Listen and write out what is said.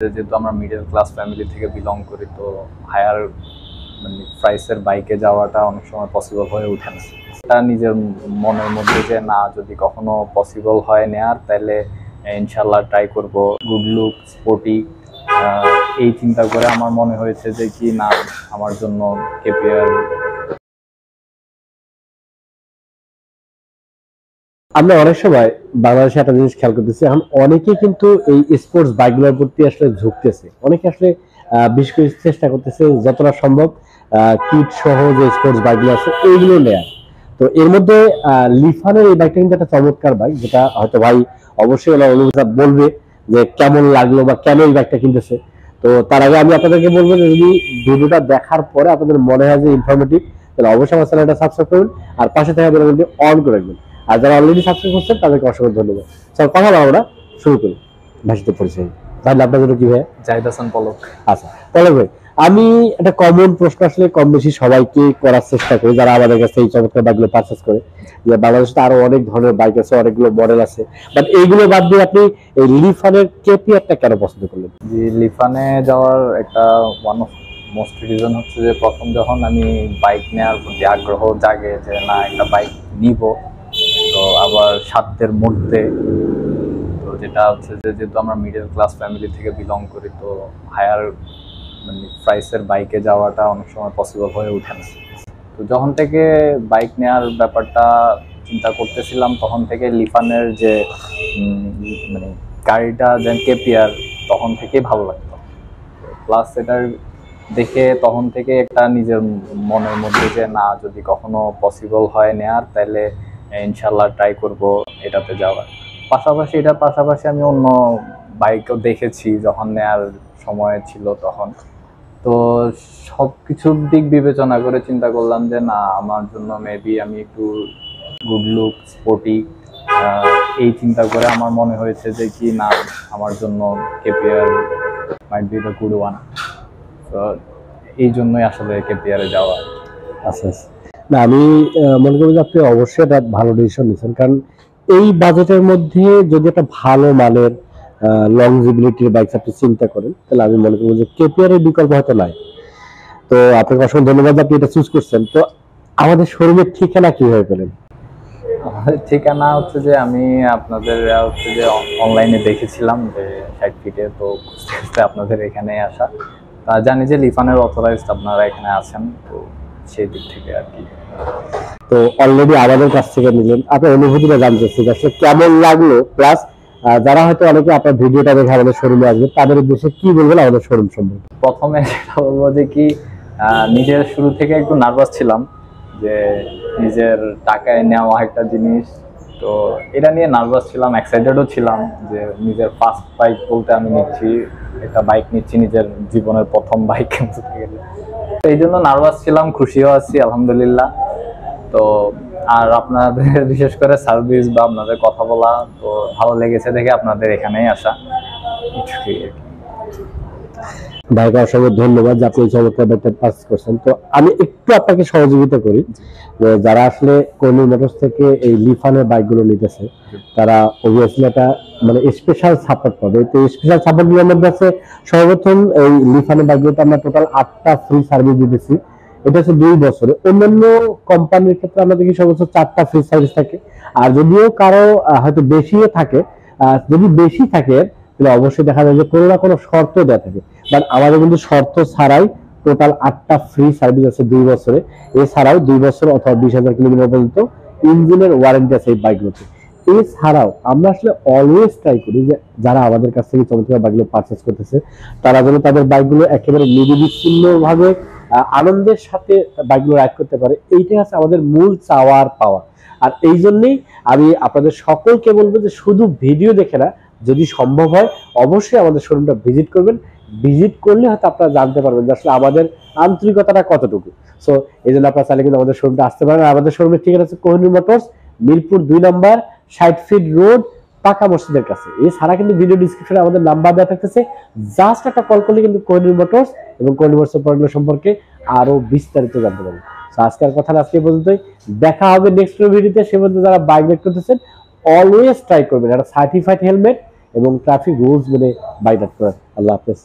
যেহেতু আমরা middle class family থেকে বিলং করি, তো হায়ার মানে প্রাইসের বাইকে যাওয়াটা অনেক সময় পসিবল হয়ে ওঠে না। এটা নিজের মনের মধ্যে যে না, যদি কখনো পসিবল হয় নেয়ার, তাহলে ইনশাল্লাহ ট্রাই করব। গুড লুক, স্পোর্টি, এই চিন্তা করে আমার মনে হয়েছে যে কি না, আমার জন্য কেপিআর। আমরা অনেক সময় বাংলাদেশে একটা জিনিস খেয়াল করতেছি, এখন অনেকে কিন্তু এই স্পোর্টস বাইকগুলোর প্রতি আসলে ঝুঁকতেছে। অনেকে আসলে বিশেষ করে চেষ্টা করতেছে যতটা সম্ভব কিট সহ যে স্পোর্টস বাইকগুলো আছে এইগুলো নেয়ার। তো এর মধ্যে লিফানের এই বাইকটা কিন্তু একটা চমৎকার বাইক, যেটা হয়তো ভাই অবশ্যই ওনার অনুভূতি বলবে যে কেমন লাগলো বা কেন এই বাইকটা কিনতেছে। তো তার আগে আমি আপনাদেরকে বলবো যে যদি ভিডিওটা দেখার পরে আপনাদের মনে হয় যে ইনফরমেটিভ, তাহলে অবশ্যই আমার চ্যানেলটা সাবস্ক্রাইব করুন আর পাশে থাকা বেলআইকনটি অন করে রাখবেন। আর যারা অলরেডি সাবস্ক্রাইব করছেন তাদেরকে অসংখ্য ধন্যবাদ। স্যার কথা বলা আমরা শুরু করি। ভাষিত পরিচয় তাহলে আপনার জন্য কি ভাই? জাহিদ হাসান পলক। আচ্ছা পলক ভাই, আমি একটা কমন প্রশ্ন আসলে কম বেশি সবাইকে করার চেষ্টা করি যারা আমাদের কাছে এই চমৎকার বাইকগুলো পারচেজ করে, যে বাংলাদেশে তো আরো অনেক ধরনের বাইক আছে, অনেকগুলো মডেল আছে, বাট এইগুলো বাদ দিয়ে আপনি এই লিফানের কেপিআরটা কেন পছন্দ করলেন? জি, লিফানে যাওয়ার একটা ওয়ান অফ মোস্ট রিজন হচ্ছে যে প্রথম যখন আমি বাইক নেওয়ার প্রতি আগ্রহ জাগে যে না একটা বাইক নিব, তো আবার সাধ্যের মধ্যে, তো যেটা হচ্ছে যে যেহেতু আমরা মিডল ক্লাস ফ্যামিলি থেকে বিলং করি, তো হায়ার মানে প্রাইসের বাইকে যাওয়াটা অনেক সময় পসিবল হয়ে ওঠে না। তো যখন থেকে বাইক নেওয়ার ব্যাপারটা চিন্তা করতেছিলাম, তখন থেকে লিফানের যে মানে গাড়িটা যেন কেপিআর, তখন থেকেই ভালো লাগতো। প্লাস এটার দেখে তখন থেকে একটা নিজের মনের মধ্যে যে না, যদি কখনো পসিবল হয় নেয়ার, তাহলে ইনশাল্লাহ ট্রাই করব এটাতে যাওয়ার। এটার পাশাপাশি আমি অন্য বাইকও দেখেছি যখন নেয়ার সময় ছিল তখন। তো সবকিছুর দিক বিবেচনা করে চিন্তা করলাম যে না, আমার জন্য মেবি আমি একটু গুড লুক, স্পোর্টি, এই চিন্তা করে আমার মনে হয়েছে যে কি না, আমার জন্য KPR might be the good one. তো এই জন্যই আসলে কেপিআরে যাওয়া। আচ্ছা না, আমি মনে করি যে আপনি অবশ্যই একটা ভালো ডিসিশন নিয়েছেন, কারণ এই বাজেটের মধ্যে যদি একটা ভালো মানের লংজিবিলিটির বাইক আপনি চিন্তা করেন, তাহলে আমি মনে করবো যে কেপিআর এর বিকল্প হয়তো নাই। তো আপনাকে অসংখ্য ধন্যবাদ আপনি এটা চুজ করছেন। তো আমাদের শোরুমের ঠিকানা কিভাবে পেলেন? আমাদের ঠিকানা হচ্ছে যে আমি আপনাদের হচ্ছে যে অনলাইনে দেখেছিলাম যে 60 ফিটে, তো খুঁজতে খুঁজতে আপনাদের এখানে আসা। জানি যে লিফানের অথরাইজড আপনারা এখানে আছেন, তো সেই দিক থেকে আর কি। তো অলরেডি আমাদের কাছ থেকে নিলেন, আপনার অনুভূতিটা জানতে চাচ্ছি আসলে কেমন লাগলো, প্লাস যারা হয়তো অনেকে আপনার ভিডিওটা দেখে আমাদের শোরুমে আসবে তাদের উদ্দেশ্যে কি বলবেন আমাদের শোরুম সম্পর্কে? প্রথমে যেটা বলবো যে কি, নিজের শুরু থেকে একটু নার্ভাস ছিলাম যে নিজের টাকায় নেওয়া একটা জিনিস, তো এটা নিয়ে নার্ভাস ছিলাম, এক্সাইটেডও ছিলাম যে নিজের ফার্স্ট বাইক বলতে আমি নিচ্ছি, একটা বাইক নিচ্ছি, নিজের জীবনের প্রথম বাইক বলতে গেলে। তো এই জন্য নার্ভাস ছিলাম, খুশিও আছি আলহামদুলিল্লাহ। তো আর আপনাদের বিশেষ করে সার্ভিস বা আপনাদের কথা বলা তো ভালো লেগেছে দেখে আপনাদের এখানেই আসা। ভাইকে অসংখ্য ধন্যবাদ যে আপনি এই চমৎকার ব্যাগটা পাস করছেন। তো আমি একটু আপনাকে সহযোগিতা করি, যে যারা আসলে কর্নিল মোটরস থেকে এই লিফানের বাইকগুলো নিতেছে, তারা অবভিয়াসলি একটা মানে স্পেশাল সাপোর্ট পাবে। তো স্পেশাল সাপোর্ট গুলোর মধ্যে আছে সর্বপ্রথম এই লিফানের বাইকগুলোতে আমরা টোটাল 8টা ফ্রি সার্ভিস দিতেছি, এটা হচ্ছে 2 বছরে। অন্যান্য কোম্পানির ক্ষেত্রে আমরা দেখি সর্বোচ্চ 4টা ফ্রি সার্ভিস থাকে, আর যদিও কারো হয়তো বেশিও থাকে, যদি বেশি থাকে তাহলে অবশ্যই দেখা যায় যে কোনো না কোনো শর্ত দেওয়া থাকে, বাট আমাদের কিন্তু শর্ত ছাড়াই টোটাল 8টা ফ্রি সার্ভিস আছে 2 বছরে। এছাড়াও 2 বছর অথবা 20,000 কিলোমিটার পর্যন্ত ইঞ্জিনের ওয়ারেন্টি আছে এই বাইকগুলোতে। এছাড়াও আমরা আসলে অলওয়েজ ট্রাই করি যে যারা আমাদের কাছ থেকে চমৎকার বাইকগুলো পারচেস করতেছে, তারা যেন তাদের বাইকগুলো একেবারে নির্বিচ্ছিন্নভাবে আনন্দের সাথে বাইকগুলো রাইড করতে পারে, এইটাই আছে আমাদের মূল চাওয়ার পাওয়া। আর এই জন্যই আমি আপনাদের সকলকে বলবো যে শুধু ভিডিও দেখে না, যদি সম্ভব হয় অবশ্যই আমাদের শোরুমটা ভিজিট করবেন। ভিজিট করলে হয়তো আপনারা জানতে পারবেন যে আসলে আমাদের আন্তরিকতাটা কতটুকু। সো এই জন্য আপনারা চাইলে কিন্তু আমাদের শোরুমটা আসতে পারেন। আমাদের শোরুমের ঠিকানা হচ্ছে কোহিনূর মোটরস, মিরপুর 2 নম্বর 60 ফিট রোড, পাকা মসজিদের কাছে। এছাড়া কিন্তু ভিডিও ডিসক্রিপশনে আমাদের নাম্বার দেওয়া থাকতেছে, জাস্ট একটা কল করলে কিন্তু কোহিনূর মোটরস এবং কোহিনূর মোটরসের প্রোডাক্টগুলো সম্পর্কে আরো বিস্তারিত জানতে পারবেন। আজকের কথা আজকে পর্যন্তই, দেখা হবে নেক্সট ভিডিওতে। সে পর্যন্ত যারা বাইক রাইড করতেছেন অলওয়েজ ট্রাই করবেন একটা সার্টিফাইড হেলমেট এবং ট্রাফিক রুলস মেনে বাইক রাইড করার। আল্লাহ হাফেজ।